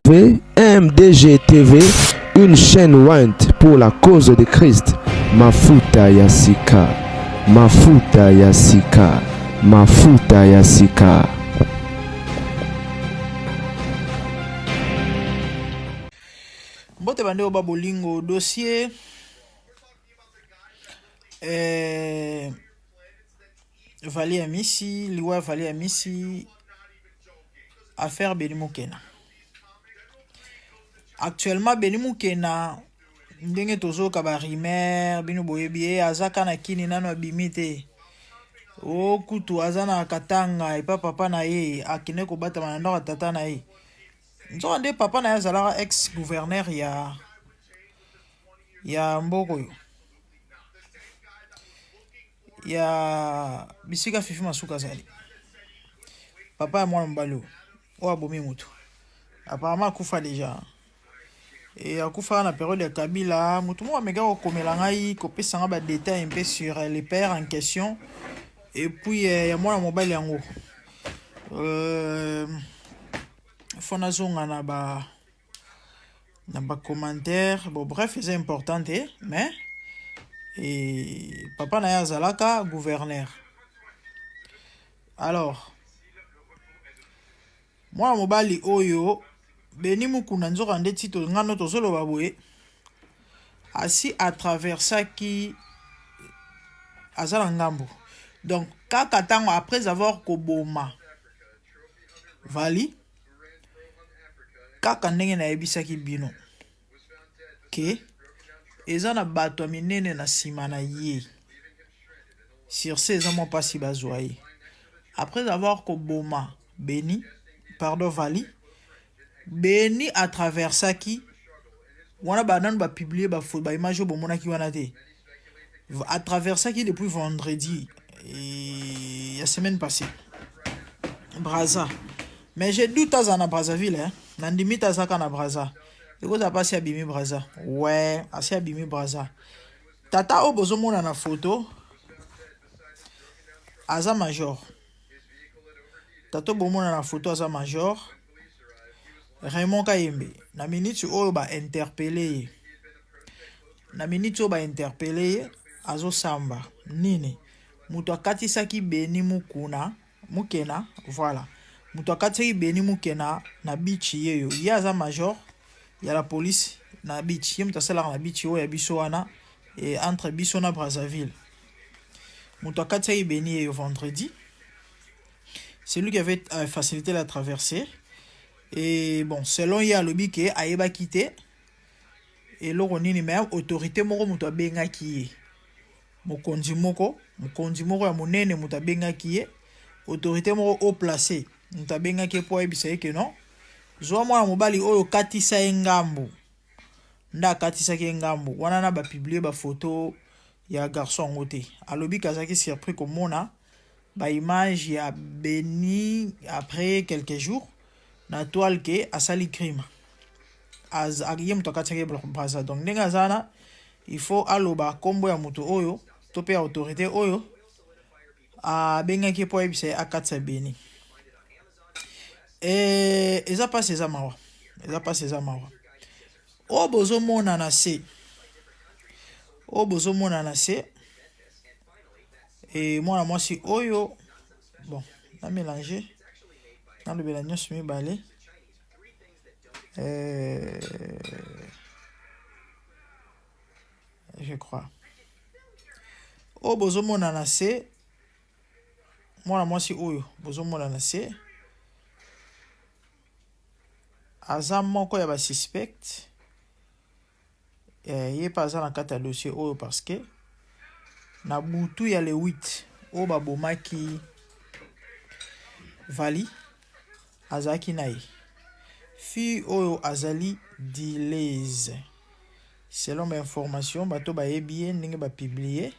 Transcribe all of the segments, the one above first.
MDG TV, une chaîne Wint pour la cause de Christ. Mafuta Yasika, Mafuta Yasika, Mafuta Yasika. Mbote bande oba bolingo dossier Vali Amisi, Liwa Vali Amisi, affaire Beni Moukena. Actuellement Beni Moukena ndenge tozo kabarimer bino boyebi azaka na kini nano abimite o kutu azana katanga epa papa na ye akine ko bata manando tata na ye nzo ande papa na ye azala ex gouverneur ya mboko ya bisika fifi masuka zali papa ya mwana mbalo o abomi mutu apparemment akufa déjà et akufa na période de Kabila mutu mo ameka ko komela ngai ko pesa nga ba détails un peu sur les pères en question et puis ya mwana mobali yango fona zonga na ba commentaire bon bref c'est important mais et papa na ya zalaka gouverneur. Alors mwana mobali oyo Beni Mukuna nzoka nde tito ngano tozolo babwe asi à travers ça qui azala ngambo. Donc kaka tango après avoir koboma Vali kaka ndenge na yebisaki bino ke ezana bato minene na sima na ye sur ces amants pas si bazoye après avoir koboma Vali Beni à travers ça qui wana banan ba publier ba image bomona ki wana te à travers ça qui depuis vendredi et la semaine passée Braza mais j'ai doute à na Brazzaville hein nandimi ta zaka na Braza eko za passé abimi Braza ouais assez abimi Braza tata o bozomona na photo aza major tata bomona na photo aza major Raymond Kayembe na minute oyo ba interpeller na minute oyo ba interpeller azo samba nini muto akatisaki Beni Mukena voilà muto akatisaki Beni Mukena na beach yeyo ya aza major ya la police na beach muto asala na beach oyo ya biso wana et entre biso na Brazzaville muto akatisaki Beni yeyo vendredi c'est lui qui avait facilité la traversée. Et bon, selon ya lobi ke ayeba kité et loko nini même autorité moko muto abenga kiye mokonzi moko ya monene muto abenga kiye autorité moko au placé muto abenga ke po ebisa ke non zo mwana mobali oyo katisa engambo nda katisa ke engambo wana na ba publier ba photo ya garçon ngote alobi kazaki surpris komona ba image ya Beni après quelques jours na toile ke asali crime az agiye muto akatsake Braza donc ndenga zana il faut aloba kombo ya muto oyo to pe autorité oyo a benga ke po ebise akatsa Beni eza pas eza mawa o bozomona na se et mwana mwasi oyo bon na mélanger dans le Bélanio semi balé je crois o bozomona na se mwana mwasi oyo bozomona na se aza moko ya ba suspect ye pa aza na kata dossier oyo parce que na butu ya le 8 o babomaki Vali azaki na ye fi oyo azali dilaise selon mes informations bato bayebi ndenge ba publier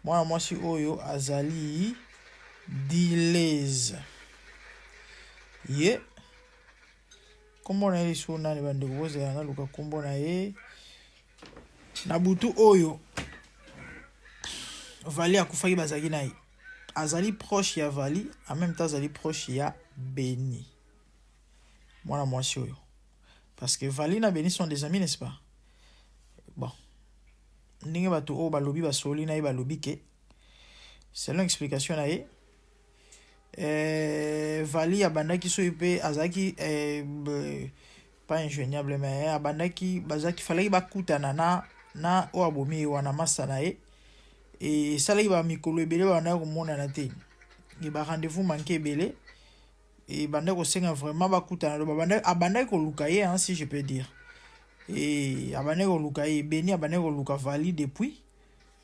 mwana mwasi oyo azali dilaise ye kombo na ye so nani bandeko bozela na luka kombo na ye na butu oyo Vali akufaki bazaki na ye azali proche ya Vali en même temps azali proche ya Beni mwana mwasi oyo Parce que Vali na Beni sont des amis, n'est-ce pas? Bon. Ndenge bato o balobi basoli na ye balobi ke. Selon explication na ye. Vali abandaki so ipe azaki pas ingéniable mais abandaki bazaki fallait bakutana na o abomi wana masa na ye. Et ça là il va mikolo ebele bana ko mona na te. Il va rendez-vous manqué ebele. Et banda ko senga vraiment bakutana do abanda ko lukaye hein, si je peux dire. Et abanda ko lukaye Beni abanda ko luka Vali depuis.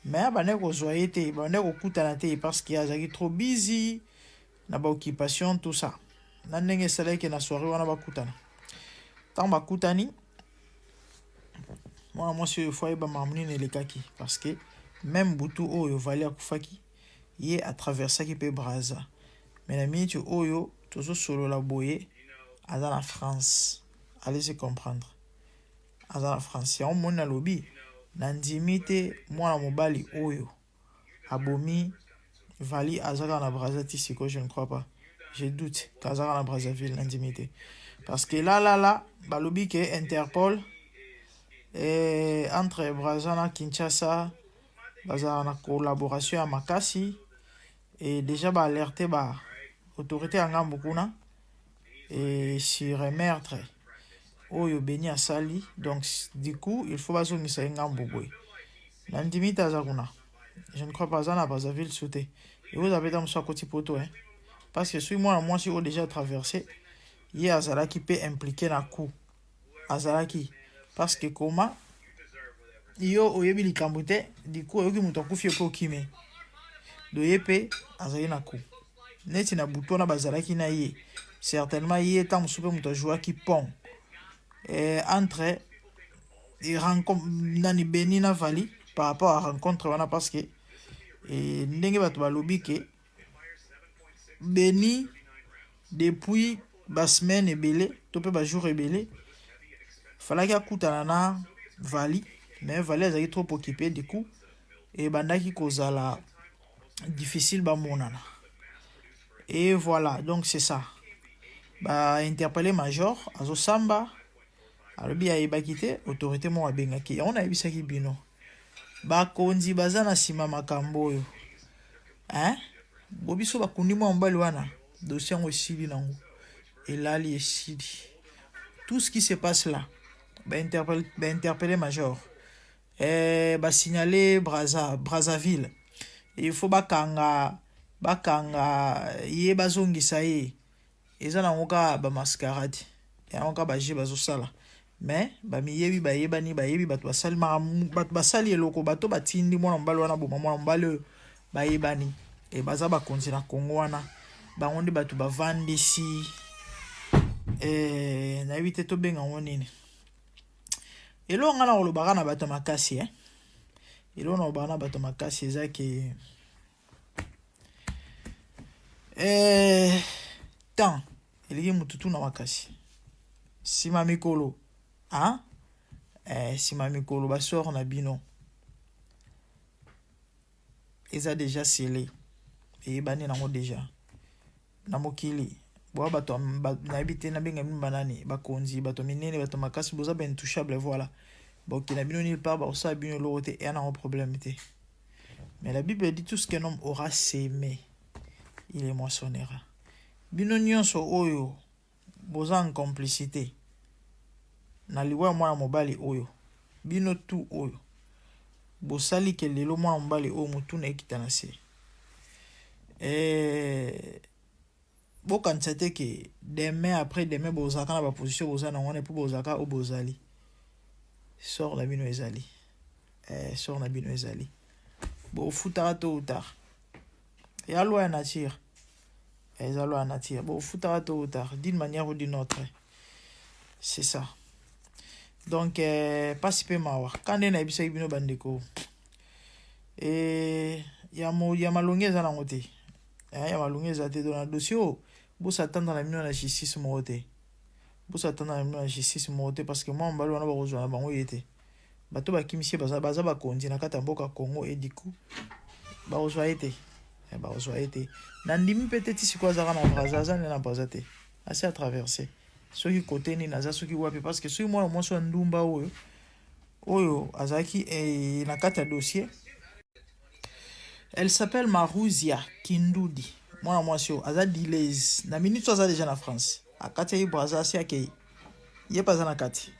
Mais abanda ko zoye te, abanda ko kutana te parce qu'il y a trop busy na ba occupation tout ça. Na ndenge sala ke na soirée wana bakutana. Tant bakutani moi sur fois ba mamuni ne lekaki parce que même butu oyo Vali akufaki ye à traverser qui peut Braza. Mais la minute oyo toujours solo la boye dans la France. Allez se comprendre. Dans la France, si on mon na lobby nandimite moi mobali oyo abomi Vali azaka na Brazzaville siko je ne crois pas. Je doute qu'azaka na Brazzaville nandimite. Parce que là balobi ke Interpol entre Brazzaville et Kinshasa bazaka na collaboration à makasi et déjà ba alerté ba autorité en Gambukuna et sur meurtre oyo Beni asali. Donc du coup il faut bazo misa Ngambugwe nandimite azakuna. Je ne crois pas à Brazzaville sauté. Et vous avez dans ce côté poteau, hein. Parce que moi, si on déjà traversé, il y a Azala qui peut impliquer dans coup. Azalaki. Parce que comment yo oyebi likambute, du coup, oyoki mutoku fie ko kime. Do yepe azali na coup. Neti na bouton na bazalaki na ye. Certainement, yé tant soupe muto joueur qui pont. Entre et rencontre nani Beni na Vali par rapport à rencontre wana parce que et ndenge bato balobi ke Beni depuis ba semaine ebele to pe ba jour ebele falaki akutana na Vali mais Vali azaki trop occupé du coup et bandaki kozala difficile ba monana. Et voilà, donc c'est ça. Ba interpeller major azo samba alobi ayebaki te autorité mo abengaki on ayebisaki bino bakonzi baza na sima makambo oyo hein bobiso bakundi mwa mbali wana dossier yango esili nango elali esili tout ce qui se passe là interpeller major signaler Brazzaville il faut bakanga ye bazongisa ye eza nango ka ba mascarade yango ka baje bazosala. Mais bamiyebi bayebi bato basali eloko bato batindi mwana mbali wana boma mwana mbali bayebani e baza bakonzi na Kongo wana bango ndi bato bavandisi na yebite to benga ngonini elo ngana olobaka na bato makasi elo na olobaka na bato makasi eza ke tant eliki mututu na makasi sima mikolo hein sima mikolo basor na bino eza déjà scellé et bani nango déjà na mokili bo bato na habité na benga banani bakonzi bato minene bato makasi boza ben touchable voilà bon qui na bino nulle part ba ça bino loroté et na un problème té. Mais la Bible dit tout ce qu'un homme aura sémé il est moissonnera. Bino nyonso oyo boza en complicité na liwa mwana mobali oyo bino tu oyo bosali ke lelo mwana mobali oyo mutuna ekitana se bokanisa te ke demain après demain bozaka na baposition boza na ngone po bozaka o bozali sort na bino ezali sort na bino ezali bo futara to utar ya loi ya nature eza loi ya nature bo futara to utar d'une manière ou d'une autre c'est ça. Donc pas si peu mawa quand on a ebisa bino bandeko ya malongi eza nango te ya malongi eza te dans dossier bosatanda na bino na justice moko te bosatanda na bino na justice moko te parce que moi mbali wana bakozwa na bango ye te bato bakimisie baza bakonzi na kati ya mboka Congo et du coup bakozwa ye te na ndimi peut-être sikoyo azaka na Brazzaville na Brazzaville te assez à traverser soki côté nini aza soki wapi parce que soki mwana mwasi wa ndumba oyo azalaki na kati ya dossier. Elle s'appelle Maruzia Kindudi. Mwana mwasi oyo aza dilaise na minute aza déjà na France akati ya ibo aza asi akei ye pa aza na kati.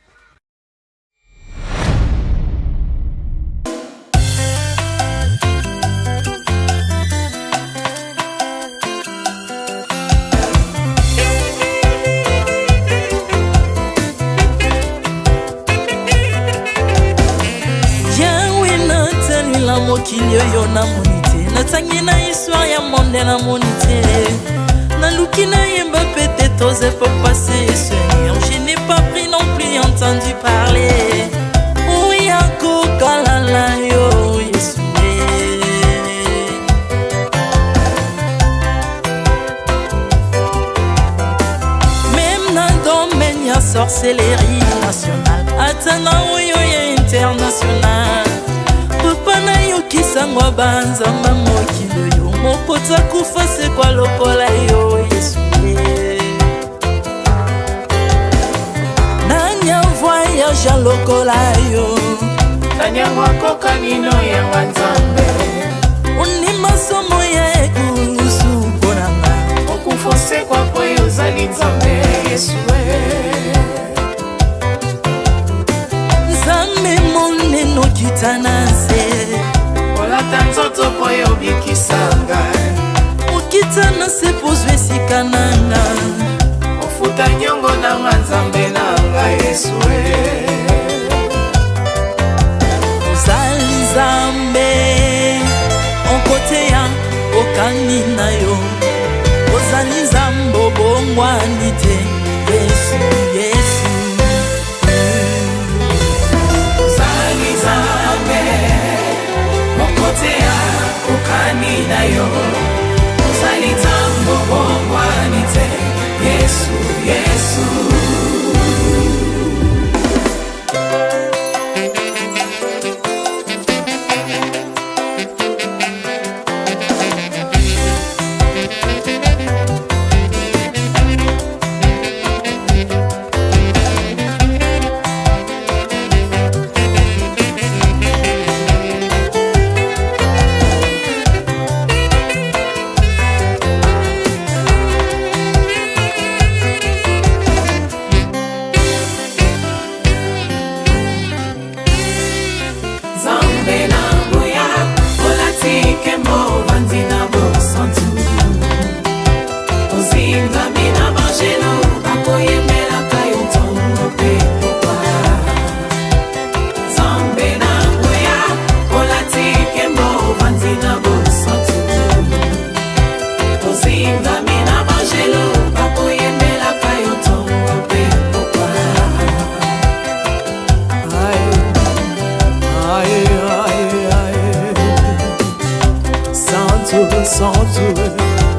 mokili oyo namoni te natangi na histoire ya monde namoni te naluki nayemba pete toze po passer Seigneur je n'ai pas pris non plus entendu parler oya kokalala yo Yesu même na domaine ya sorcellerie nationale atana oyo ya international papa na yo kisangwa banzamba mokili yo mopota kufa se kwa lokola yo Yesu nanya voyage lokola yo nanya wakoka nino ya wanzambe uni masomo ya ekusu konanga okufose kwa poyo zali nzambe Yesu nzambe moneno kitana se olata nzoto poyo bikisanga okitana se pozwe sikananga ofuta nyongo na nzambe nanga Yesu ozali nzambe onkote ya okani na yo ozali nzambe obongwani te Yesu Yesu ozali nzambe onkote ya okani na yo ozali nzambe obongwani te Yesu Yesu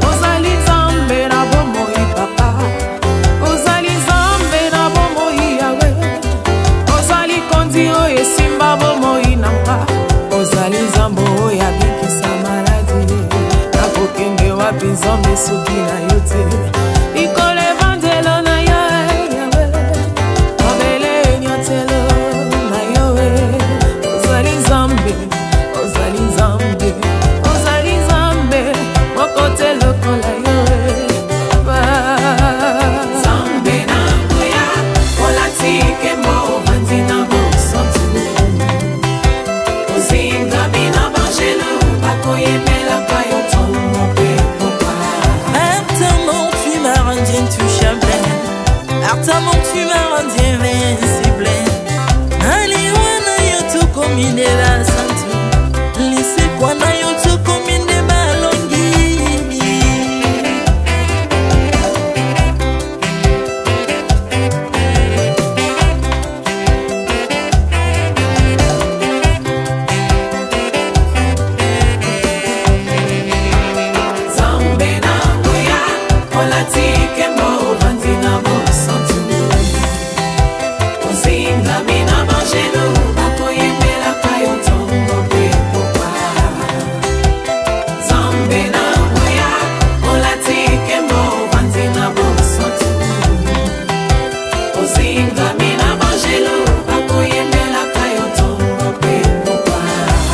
ozali nzambe na bomoi papa ozali nzambe na bomoi yawe ozali konzi oyo esimba bomoi nanga ozali nzambe oyo abikisa maladi nakokende wapi nzambe soki na yo te likolo evanzelo na yo yawe mabele nyotelo na yo ozali nzambe ozali nzambe kote lokola yo Zambe na ngoya olatike mo vanzina bosotu ozinga bina bangelo bakoyemela kayo tomo pe popa Merte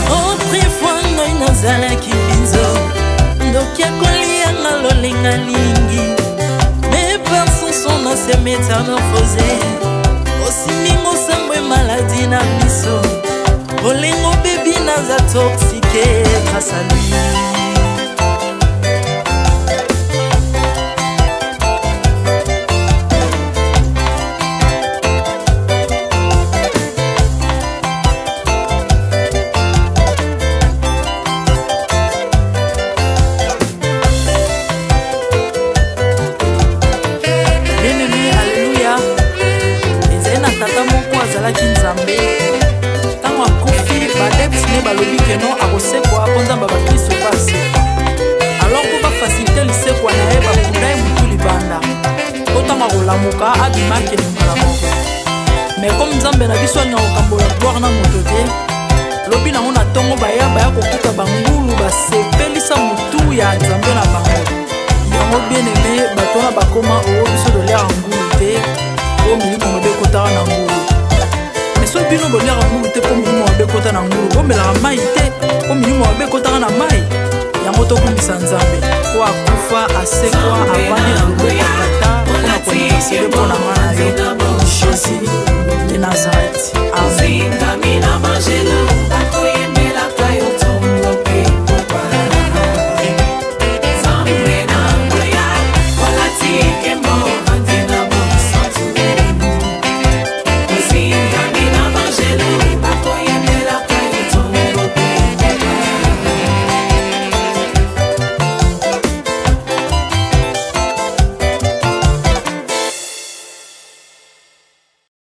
autrefois ngai nazalaki binzo ndokia kolianga lolenga lingi mais par son son se métamorphosé osimingo sambwe maladie na biso olengo bebi naza toxique grâce à lui. Ntango akufi badeptine balobi keno akosekwa po nzambe bakristo basekwa alors po bafacilite lisekwa na ye bakunda ye mutu libanda po ntango akolamuka abimaki lingala moko mais comme nzambe na biso alinga kokambola gloire na moto te lobi nango na ntongo baya kokuta bangulu basepelisa mutu ya nzambe na bango yango bien aimé bato wana bakoma oyo biso doliaka ngulu te po milimo mobe ekotaka na ngulu so bino boliaka ngulu te po milimo mabe ekota na ngulu bomelaka mai te po milimo mabe ekotaka na mai yango tokumbisa nzambe po akufa asekwa avandi na loboko ya tata mpona kolinga sele mpo na nga na yo